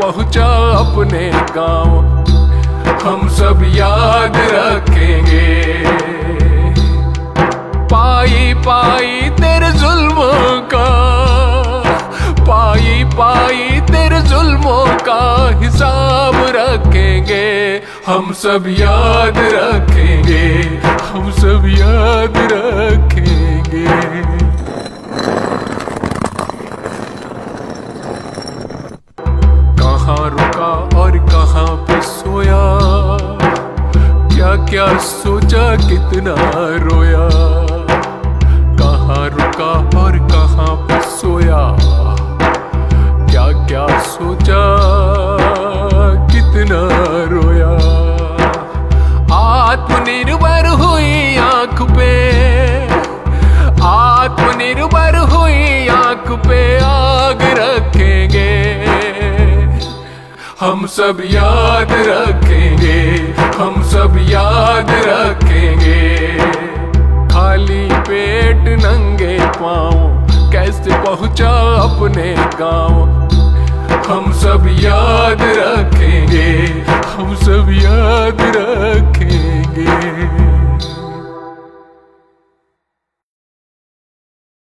पहुंचा अपने गांव, हम सब याद रखेंगे। पाई पाई तेरे जुल्मों का, पाई पाई तेरे जुल्मों का हिसाब रखेंगे। हम सब याद रखेंगे, हम सब याद रखेंगे। कहाँ रुका और कहाँ पे सोया, क्या क्या सोचा कितना रोया। कहाँ रुका और कहाँ पे सोया, क्या क्या सोचा कितना रोया। आत्मनिर्भर हुई आंख पे, आत्मनिर्भर हुई आंख पे आग रखेंगे। हम सब याद रखेंगे, हम सब याद रखेंगे। खाली पेट नंगे पाँव कैसे पहुंचा अपने गांव, हम सब याद